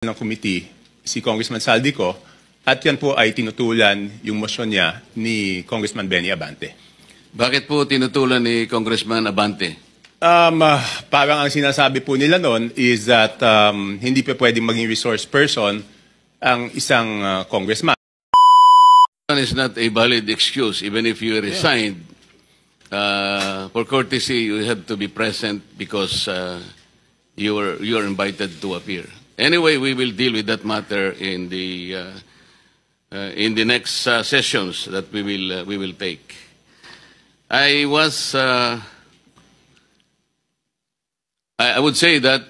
ng committee si Congressman Saldico at yan po ay tinutulan yung motion niya ni Congressman Benny Abante. Bakit po tinutulan ni Congressman Abante? Parang ang sinasabi po nila noon is that hindi pa pwedeng maging resource person ang isang congressman. Is not a valid excuse even if you resigned. For courtesy, you have to be present because you are invited to appear. Anyway, we will deal with that matter in the next sessions that we will take. I would say that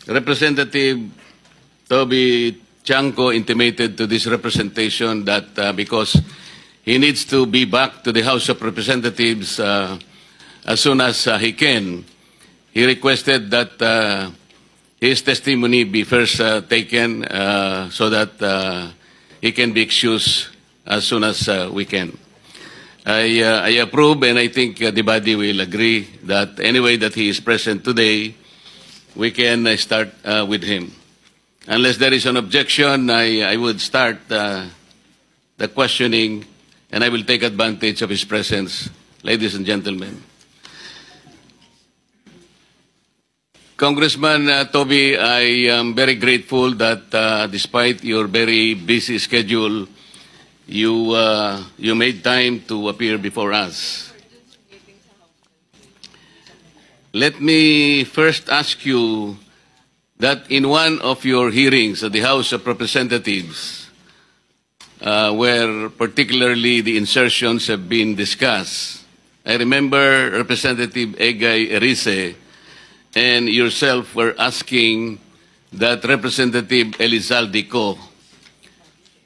Representative Toby Chanco intimated to this representation that because he needs to be back to the House of Representatives as soon as he can, he requested that his testimony be first taken so that he can be excused as soon as we can. I approve, and I think the body will agree that anyway that he is present today, we can start with him. Unless there is an objection, I would start the questioning, and I will take advantage of his presence. Ladies and gentlemen. Congressman Toby, I am very grateful that despite your very busy schedule, you made time to appear before us. Let me first ask you that in one of your hearings at the House of Representatives, where particularly the insertions have been discussed, I remember Representative Egay Erice and yourself were asking that Representative Elizalde Co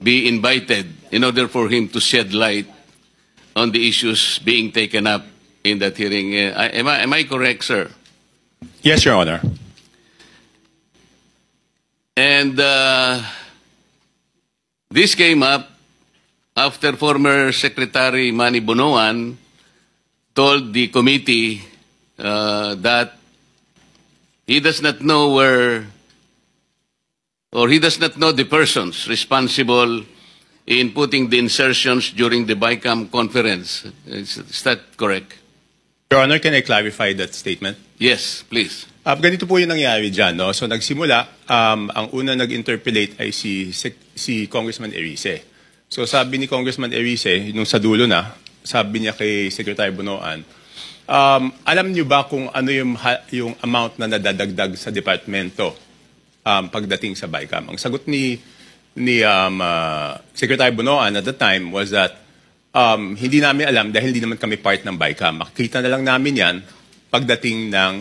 be invited in order for him to shed light on the issues being taken up in that hearing. Am I correct, sir? Yes, Your Honor. And this came up after former Secretary Manny Bonoan told the committee that he does not know he does not know the persons responsible in putting the insertions during the BICAM conference. Is that correct? Your Honor, can I clarify that statement? Yes, please. Ganito po yung nangyari dyan. No? So nagsimula, ang una nag-interpellate ay si Congressman Erice. So sabi ni Congressman Erice, nung sa dulo na, sabi niya kay Secretary Bonoan, alam niyo ba kung ano yung amount na nadadagdag sa departamento pagdating sa BICAM? Ang sagot ni Secretary Bonoan at the time was that hindi namin alam dahil hindi naman kami part ng BICAM. Makikita na lang namin yan pagdating ng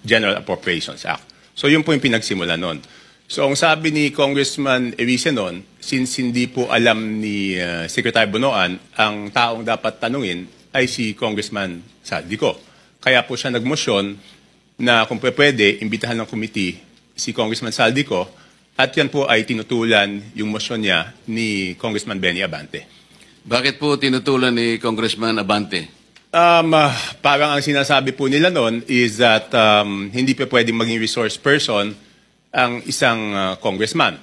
General Appropriations Act. So yun po yung pinagsimula nun. So ang sabi ni Congressman Erice nun, since hindi po alam ni Secretary Bonoan, ang taong dapat tanungin ay si Congressman Saldico. Kaya po siya nagmosyon na kung pwede, imbitahan ng committee si Congressman Saldico at yan po ay tinutulan yung motion niya ni Congressman Benny Abante. Bakit po tinutulan ni Congressman Abante? Parang ang sinasabi po nila noon is that hindi pa pwedeng maging resource person ang isang congressman.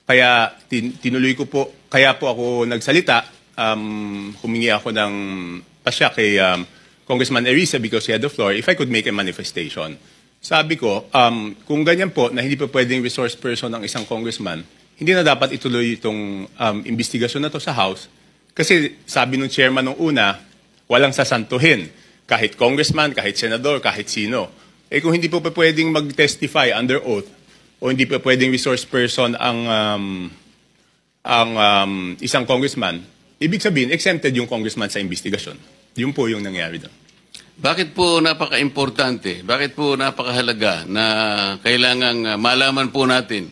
Kaya tinuloy ko po, kaya po ako nagsalita, humingi ako ng pasya kay Congressman Erice because he had the floor, if I could make a manifestation. Sabi ko, kung ganyan po na hindi pa pwedeng resource person ang isang congressman, hindi na dapat ituloy itong investigasyon na to sa House. Kasi sabi nung chairman nung una, walang sasantuhin. Kahit congressman, kahit senador, kahit sino. Eh kung hindi po pa pwedeng mag-testify under oath o hindi pa pwedeng resource person ang isang congressman, ibig sabihin, exempted yung congressman sa investigasyon. Yun po yung nangyari doon. Bakit po napaka-importante, bakit po napakahalaga na kailangang malaman po natin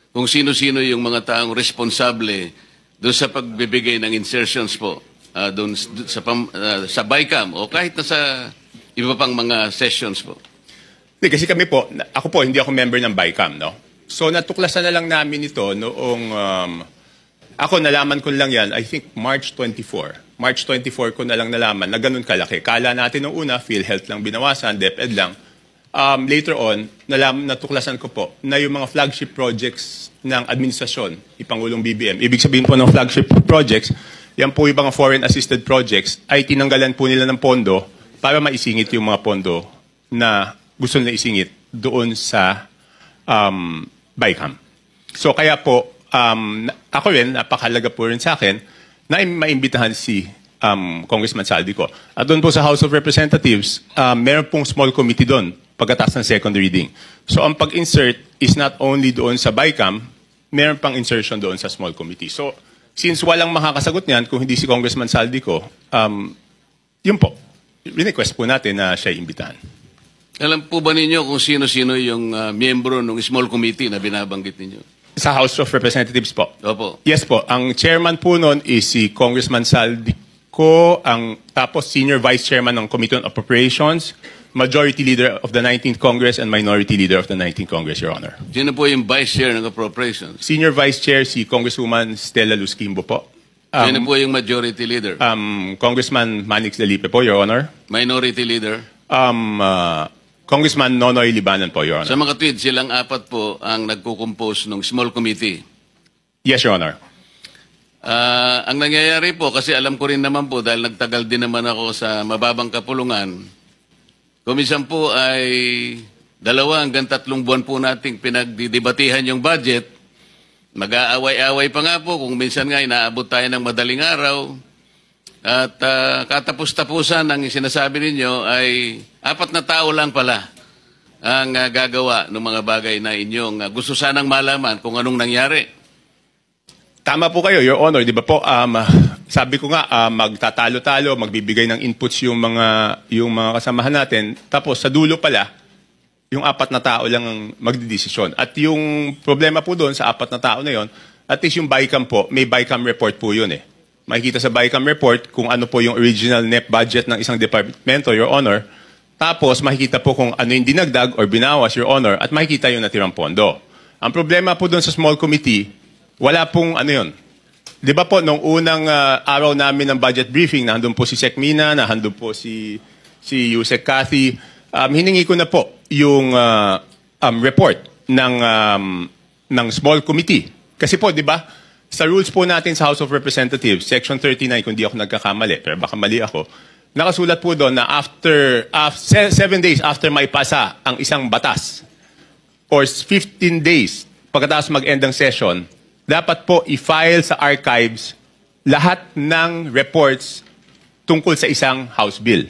kung sino-sino yung mga taong responsable doon sa pagbibigay ng insertions po doon sa BICAM o kahit na sa iba pang mga sessions po? Kasi kami po, ako po, hindi ako member ng BICAM, no? So natuklasan na lang namin ito noong, ako nalaman ko lang yan, I think March 24. March 24 ko na lang nalaman na ganun kalaki. Kala natin nung una, PhilHealth lang binawasan, DepEd lang. later on, natuklasan ko po na yung mga flagship projects ng administrasyon, ipangulong BBM, ibig sabihin po ng flagship projects, yan po yung mga foreign assisted projects, ay tinanggalan po nila ng pondo para maisingit yung mga pondo na gusto nila isingit doon sa BICAM. So kaya po, ako rin, napakahalaga po rin sa akin na maimbitahan si Congressman Saldico. At doon po sa House of Representatives, meron pong small committee doon pagkatapos ng second reading. So ang pag-insert is not only doon sa BICAM, meron pang insertion doon sa small committee. So since walang makakasagot niyan kung hindi si Congressman Saldico, yun po, request po natin na siya imbitahan. Alam po ba ninyo kung sino-sino yung miyembro ng small committee na binabanggit ninyo? Sa House of Representatives po. Opo. Yes po. Ang chairman po noon is si Congressman Saldico, tapos senior vice chairman ng Committee on Appropriations, majority leader of the 19th Congress, and minority leader of the 19th Congress, Your Honor. Sino po yung vice chair ng Appropriations? Senior vice chair si Congresswoman Stella Luz-Kimbo po. Sino po yung majority leader? Congressman Manix Dalipe po, Your Honor. Minority leader? Congressman Nonoy Libanan po, Your Honor. Sa mga tweet, silang apat po ang nagkukompose ng small committee. Yes, Your Honor. Ang nangyayari po, kasi alam ko rin naman po, dahil nagtagal din naman ako sa mababang kapulungan, kumisan po ay 2 hanggang 3 buwan po nating pinagdidebatihan yung budget. Mag-aaway-aaway pa nga po, kung minsan nga inaabot tayo ng madaling araw. At katapos-tapusan ang sinasabi ninyo ay 4 na tao lang pala ang gagawa ng mga bagay na inyong gusto sanang malaman kung anong nangyari. Tama po kayo, Your Honor. Di ba po, sabi ko nga, magtatalo-talo, magbibigay ng inputs yung mga kasamahan natin. Tapos sa dulo pala, yung 4 na tao lang ang magdidesisyon. At yung problema po doon sa 4 na tao na yon, at least yung BICAM po, may BICAM report po yun eh. Makikita sa BICAM report kung ano po yung original net budget ng isang departamento, Your Honor. Tapos makikita po kung ano yung dinagdag or binawas, Your Honor, at makikita yung natirang pondo. Ang problema po doon sa small committee, wala pong ano yun. Di ba po, nung unang araw namin ng budget briefing, nandun po si Sec Mina, nandun po si Yusek Cathy, hiningi ko na po yung report ng small committee. Kasi po, di ba, sa rules po natin sa House of Representatives, Section 39, kung di ako nagkakamali, pero baka mali ako, nakasulat po doon na after 7 days after maipasa ang isang batas, or 15 days pagkatapos mag-end ng session, dapat po i-file sa archives lahat ng reports tungkol sa isang House bill.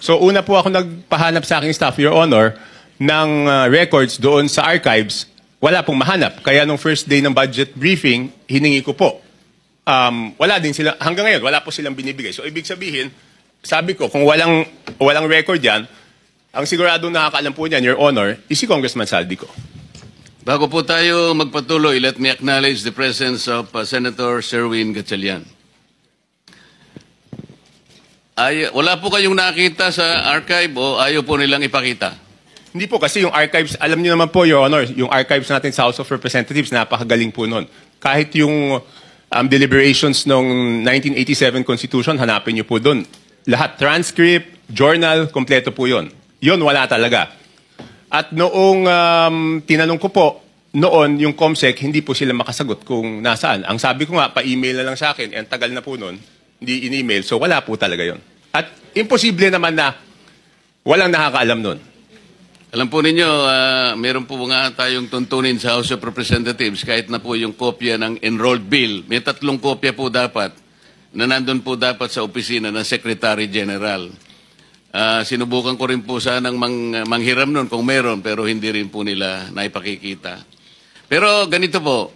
So una po ako nagpahanap sa aking staff, Your Honor, ng records doon sa archives, wala pong mahanap. Kaya nung first day ng budget briefing, hiningi ko po. Wala din sila, hanggang ngayon, wala po silang binibigay. So ibig sabihin, sabi ko, kung walang record yan, ang siguradong nakakaalam po niyan, Your Honor, is si Congressman Saldico. Bago po tayo magpatuloy, let me acknowledge the presence of Senator Sherwin Gatchalian. Wala po kayong nakita sa archive o ayaw po nilang ipakita? Hindi po, kasi yung archives, alam niyo naman po, Your Honor, yung archives natin sa House of Representatives, napakagaling po nun. Kahit yung deliberations ng 1987 Constitution, hanapin niyo po dun. Lahat, transcript, journal, kompleto po yun. Yun, wala talaga. At noong tinanong ko po, noon yung COMSEC, hindi po sila makasagot kung nasaan. Ang sabi ko nga, pa-email na lang sa akin, ang tagal na po noon, hindi in-email, so wala po talaga yon. At imposible naman na walang nakakaalam noon. Alam po ninyo, meron po nga tayong tuntunin sa House of Representatives, kahit na po yung kopya ng enrolled bill, may 3 kopya po dapat, na nandun po dapat sa opisina ng Secretary General. Sinubukan ko rin po sanang manghiram nun kung meron, pero hindi rin po nila naipakikita. Pero ganito po,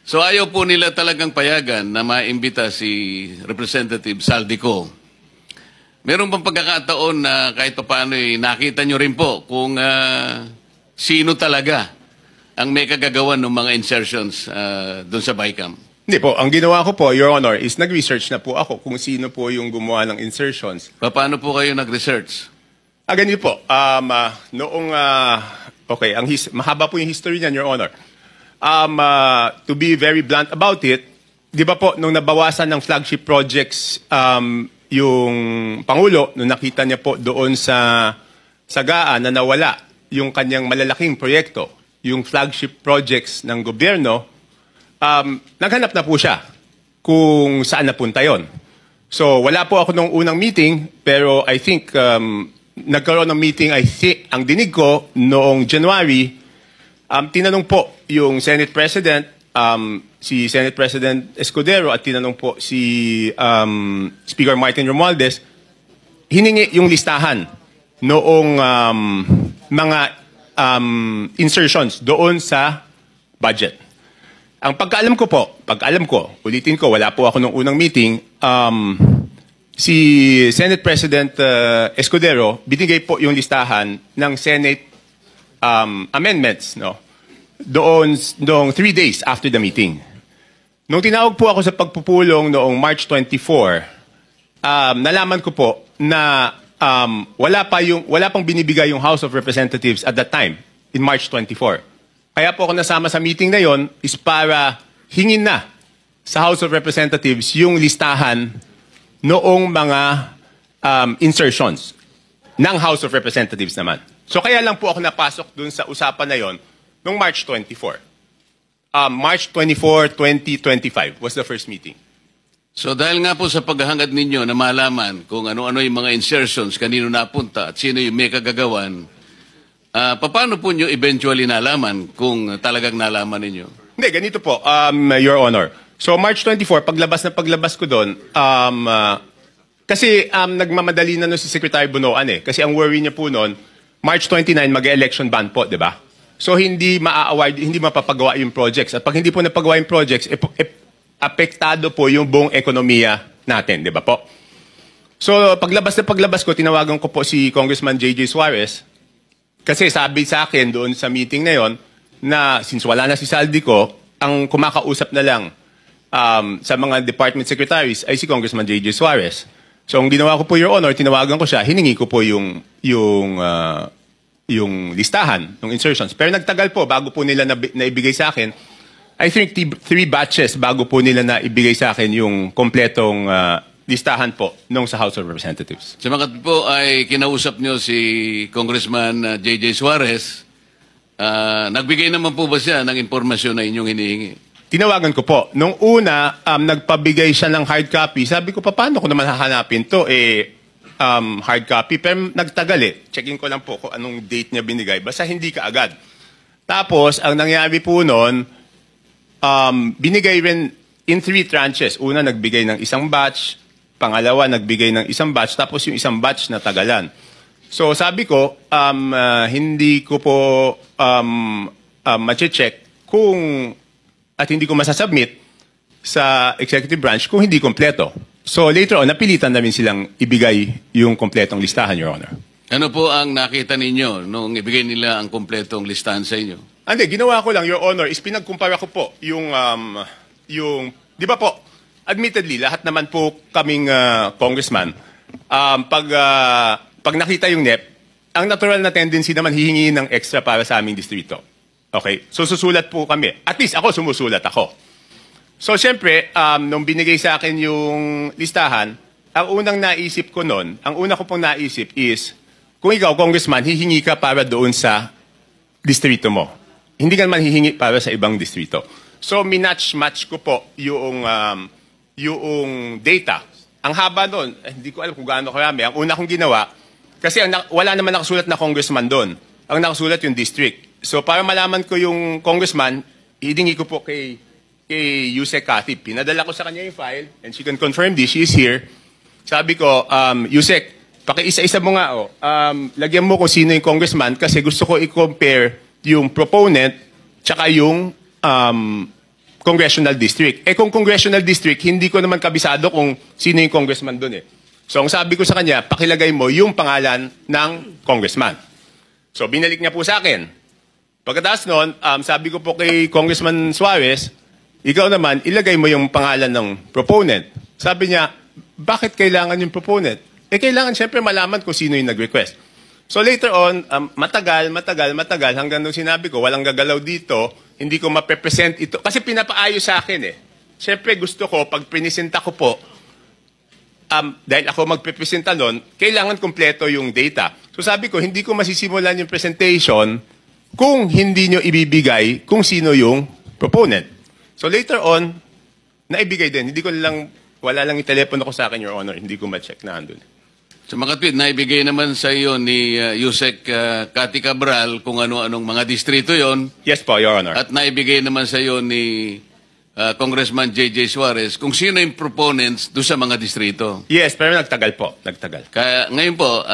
so ayaw po nila talagang payagan na maimbita si Representative Saldico. Meron bang pagkakataon na kahit paano nakita nyo rin po kung sino talaga ang may kagagawan ng mga insertions doon sa BICAM? Hindi po. Ang ginawa ko po, Your Honor, is nag-research na po ako kung sino po yung gumawa ng insertions. Paano po kayo nag-research? Ganito po. Okay, mahaba po yung history niyan, Your Honor. To be very blunt about it, di ba po, nung nabawasan ng flagship projects, yung Pangulo, nung nakita niya po doon sa sagaan na nawala yung kanyang malalaking proyekto, yung flagship projects ng gobyerno, naghanap na po siya kung saan napunta yon. So wala po ako nung unang meeting, pero I think nagkaroon ng meeting, ang dinig ko noong January, tinanong po yung Senate President, si Senate President Escudero, at tinanong po si Speaker Martin Romualdez, hiningi yung listahan noong mga insertions doon sa budget. Ang pagkaalam ko, ulitin ko, wala po ako nung unang meeting, si Senate President Escudero, binigay po yung listahan ng Senate amendments, no? Doon 3 days after the meeting. Nung tinawag po ako sa pagpupulong noong March 24, nalaman ko po na wala pang binibigay yung House of Representatives at that time, in March 24. Kaya po ako nasama sa meeting na yon is para hingin na sa House of Representatives yung listahan noong mga insertions ng House of Representatives naman. So kaya lang po ako napasok dun sa usapan na yon noong March 24. March 24, 2025 was the first meeting. So dahil nga po sa paghahangad ninyo na malaman kung ano-ano yung mga insertions, kanino napunta at sino yung may kagagawan, paano po nyo eventually nalaman kung talagang nalaman ninyo? Hindi, ganito po, Your Honor. So March 24, paglabas ko doon, kasi nagmamadali na si Secretary Bunoan eh. Kasi ang worry niya po noon, March 29, mag-election ban po, di ba? So hindi ma-award, hindi mapapagawa yung projects. At pag hindi po napagawa yung projects, apektado po yung buong ekonomiya natin, di ba po? So paglabas ko, tinawagan ko po si Congressman J.J. Suarez kasi sabi sa akin doon sa meeting na yon na since wala na si Saldico, ang kumakausap na lang sa mga department secretaries ay si Congressman J.J. Suarez. So ang ginawa ko po, Your Honor, tinawagan ko siya, hiningi ko po yung listahan ng insertions. Pero nagtagal po bago po nila naibigay sa akin. I think 3 batches bago po nila naibigay sa akin yung kompletong listahan po nung sa House of Representatives. Sa mga po ay kinausap nyo si Congressman J.J. Suarez, nagbigay naman po ba siya ng impormasyon na inyong hinihingi? Tinawagan ko po. Nung una, nagpabigay siya ng hard copy. Sabi ko, paano ko naman hahanapin to? Hard copy. Pero nagtagal eh. Checking ko lang po kung anong date niya binigay. Basta hindi ka agad. Tapos, ang nangyari po noon, binigay rin in 3 tranches. Una, nagbigay ng isang batch. Pangalawa, nagbigay ng isang batch. Tapos yung isang batch na tagalan. So sabi ko, hindi ko po ma-check kung at hindi ko masasubmit sa executive branch kung hindi kompleto. So later on, napilitan namin silang ibigay yung kompletong listahan, Your Honor. Ano po ang nakita ninyo nung ibigay nila ang kompletong listahan sa inyo? Hindi, ginawa ko lang, Your Honor, is pinagkumpara ko po yung di ba po, admittedly, lahat naman po kaming congressman, pag nakita yung NEP, ang natural na tendency naman hihingi ng extra para sa aming distrito. Okay? So susulat po kami. At least ako, sumusulat ako. So siyempre, nung binigay sa akin yung listahan, ang unang naisip ko noon, ang una ko pong naisip is, kung ikaw, congressman, hihingi ka para doon sa distrito mo. Hindi ka naman hihingi para sa ibang distrito. So minatch-match ko po yung data. Ang haba doon, hindi ko alam kung gaano karami. Ang una kong ginawa, kasi wala naman nakasulat na congressman doon. Ang nakasulat yung district. So para malaman ko yung congressman, hihingi ko po kay Yusek Katib. Pinadala ko sa kanya yung file, and she can confirm this. She is here. Sabi ko, Yusek, pakiisa-isa mo nga, lagyan mo kung sino yung congressman kasi gusto ko i-compare yung proponent tsaka yung congressional district. Kung congressional district, hindi ko naman kabisado kung sino yung congressman doon eh. So ang sabi ko sa kanya, pakilagay mo yung pangalan ng congressman. So binalik niya po sa akin. Pagkatapos noon, sabi ko po kay Congressman Suarez, ikaw naman, ilagay mo yung pangalan ng proponent. Sabi niya, bakit kailangan yung proponent? Kailangan siyempre malaman kung sino yung nag-request. So later on, matagal, hanggang nung sinabi ko, walang gagalaw dito, hindi ko maprepresent ito. Kasi pinapaayos sa akin eh. Siyempre gusto ko, pag prinisenta ko po, dahil ako magpepresenta nun, kailangan kompleto yung data. So sabi ko, hindi ko masisimulan yung presentation kung hindi nyo ibibigay kung sino yung proponent. So later on, naibigay din. Hindi ko lang, wala lang yung telepono ko sa akin, Your Honor. Hindi ko ma-check na andun. So makatwid, naibigay naman sa iyo ni Yusek Cathy Cabral kung ano-anong mga distrito yon. Yes po, Your Honor. At naibigay naman sa iyo ni Congressman J.J. Suarez kung sino yung proponents doon sa mga distrito. Yes, pero nagtagal po. Nagtagal. Kaya ngayon po,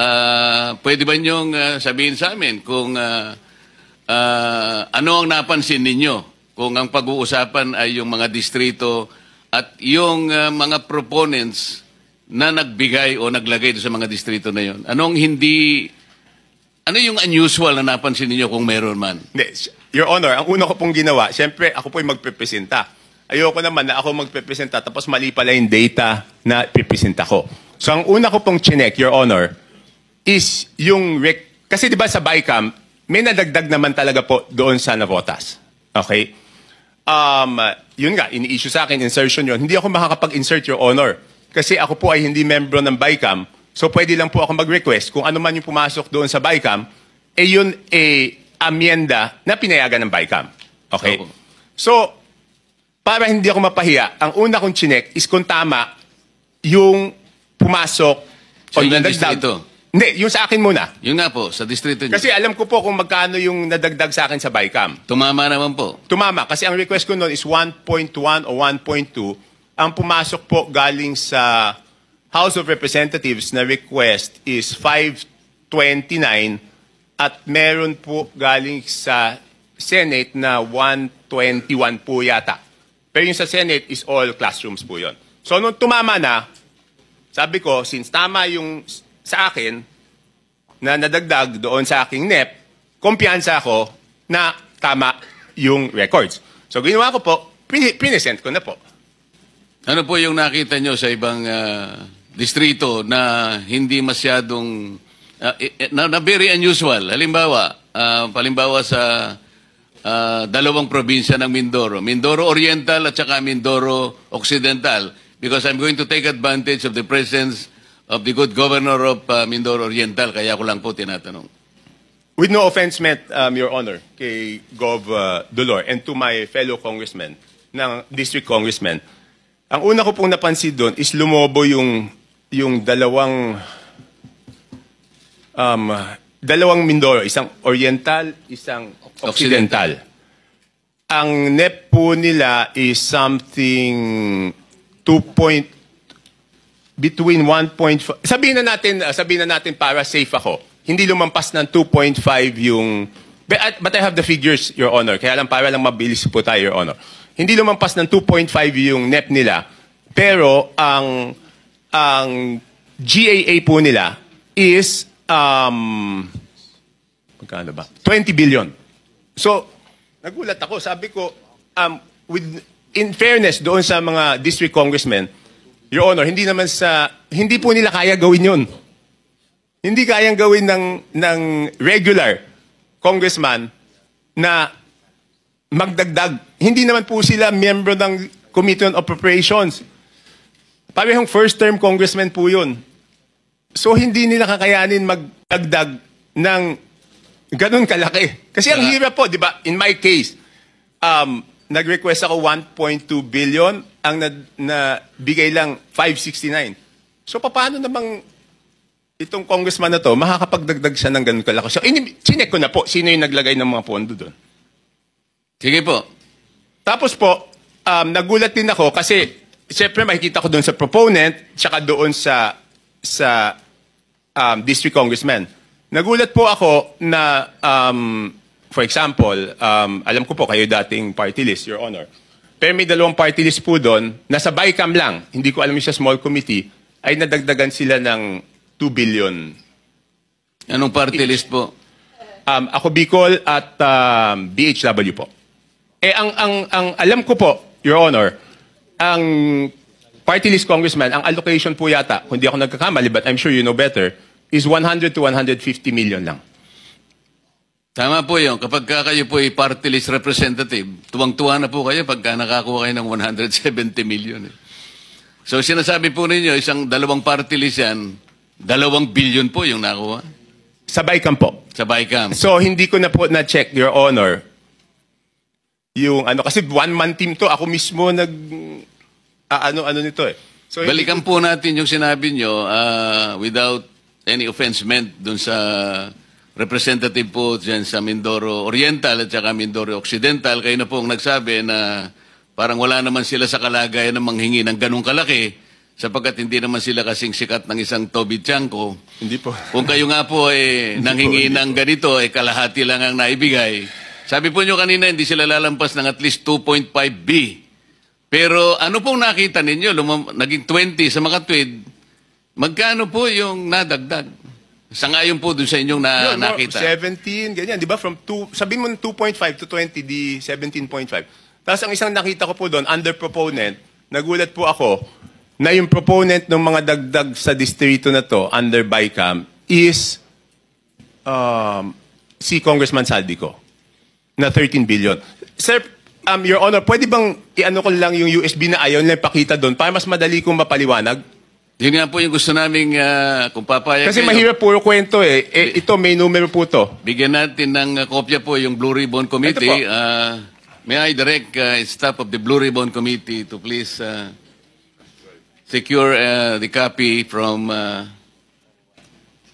pwede ba niyong sabihin sa amin kung ano ang napansin ninyo kung ang pag-uusapan ay yung mga distrito at yung mga proponents na nagbigay o naglagay doon sa mga distrito na yon. Ano yung unusual na napansin ninyo kung meron man? Your Honor, ang una ko pong ginawa, siyempre ako po yung magpepresenta. Ayoko naman na ako magpepresenta tapos mali pala yung data na pipresenta ko. So ang una ko pong chinek, Your Honor, is yung kasi di ba sa BICAM, may nadagdag naman talaga po doon sa navotas. Okay? Yun nga, ini-issue sa akin, insertion yun. Hindi ako makakapag-insert, Your Honor. Kasi ako po ay hindi membro ng BICAM. So pwede lang po ako mag-request kung ano man yung pumasok doon sa BICAM, yun amyenda na pinayagan ng BICAM. Okay? So, para hindi ako mapahiya, ang una kong chinek is kung tama yung pumasok sa o nadagdag. Hindi, yung sa akin muna. Yun nga po, sa distrito niyo. Kasi alam ko po kung magkano yung nadagdag sa akin sa BICAM. Tumama naman po. Tumama, kasi ang request ko noon is 1.1 o 1.2. Ang pumasok po galing sa House of Representatives na request is 529 at meron po galing sa Senate na 121 po yata. Pero yung sa Senate is all classrooms po yun. So nung tumama na, sabi ko, since tama yung sa akin na nadagdag doon sa aking NEP, kumpiyansa ako na tama yung records. So ginawa ko po, present ko na po. Ano po yung nakita nyo sa ibang distrito na hindi masyadong, na very unusual? Halimbawa sa dalawang probinsya ng Mindoro. Mindoro Oriental at saka Mindoro Occidental. Because I'm going to take advantage of the presence of the good governor of Mindoro Oriental. Kaya ko lang po tinatanong. With no offense meant, Your Honor, kay Gov. Dolor and to my fellow congressmen, ng district congressmen, ang una ko pong napansin doon is lumobo yung dalawang Mindoro, isang Oriental, isang Occidental. Ang NEP po nila is something between 1.5. Sabihin na natin para safe ako. Hindi lumampas ng 2.5 yung but I have the figures, Your Honor. Kaya lang para lang mabilis po tayo, Your Honor. Hindi lumampas ng 2.5 yung NEP nila. Pero ang GAA po nila is magkano ba? 20 billion. So, nagulat ako. Sabi ko, in fairness doon sa mga district congressmen, Your Honor, hindi po nila kaya gawin yun. Hindi kayang gawin ng regular congressman na magdagdag. Hindi naman po sila miyembro ng Committee on Appropriations. Parehong first-term congressman po yun. So, hindi nila kakayanin magdagdag ng ganun kalaki. Kasi ang hirap po, di ba? In my case, nag-request ako 1.2 billion, ang nabigay lang 569. So, paano namang itong congressman na to, makakapagdagdag siya ng ganun kalaki? So, chinek ko na po, sino yung naglagay ng mga pondo doon. Sige po. Tapos po, nagulat din ako kasi, siyempre makikita ko doon sa proponent, tsaka doon sa district congressman. Nagulat po ako na, for example, alam ko po kayo dating party list, Your Honor. Pero may dalawang party list po doon, nasa BICAM lang, hindi ko alam yung sa small committee, ay nadagdagan sila ng 2 billion. Anong party list po? Ako Bicol at BHW po. Ang alam ko po, Your Honor, ang party list congressman, ang allocation po yata, kung di ako nagkakamali, but I'm sure you know better, is 100 to 150 million lang. Tama po yun. Kapag kayo po ay party list representative, tuwang-tuwa na po kayo pagka nakakuha kayo ng 170 million. So sinasabi po ninyo, dalawang party list yan, 2 billion po yung nakuha Sa BICAM po. sa BICAM. So, hindi ko na po na-check, Your Honor, yung ano, kasi one-man team to, ako mismo ano nito eh. So, Balikan po natin yung sinabi nyo without any offense meant dun sa representative po dyan sa Mindoro Oriental at saka Mindoro Occidental. Kayo na po ang nagsabi na parang wala naman sila sa kalagayan na manghingi ng ganong kalaki sapagkat hindi naman sila kasing sikat ng isang Toby Chanko. Hindi po. Kung kayo nga po nanghingi ng ganito, kalahati lang ang naibigay. Sabi po nyo kanina, hindi sila lalampas ng at least 2.5 B. Pero ano pong nakita ninyo? Naging 20 sa Makatwid. Magkano po yung nadagdag? Sangayon po dun sa inyong nakita. 17, ganyan. Di ba? From sabihin mo 2.5 to 20, di 17.5. Tapos ang isang nakita ko po doon, under proponent, nagulat po ako na yung proponent ng mga dagdag sa distrito na to, under BICAM, is si Congressman Saldico, na 13 billion. Sir, Your Honor, pwede bang i-ano ko lang yung USB na ayaw nila ipakita doon para mas madali kong mapaliwanag? Yun nga po yung gusto namin kung papayag Kasi kayo, mahirap puro kwento eh. Ito, may numero po to. bigyan natin ng kopya po yung Blue Ribbon Committee. May I direct staff of the Blue Ribbon Committee to please secure the copy from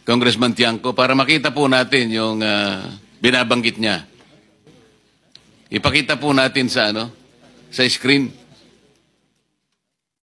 Congressman Tiangco para makita po natin yung binabanggit niya. Ipakita po natin sa screen.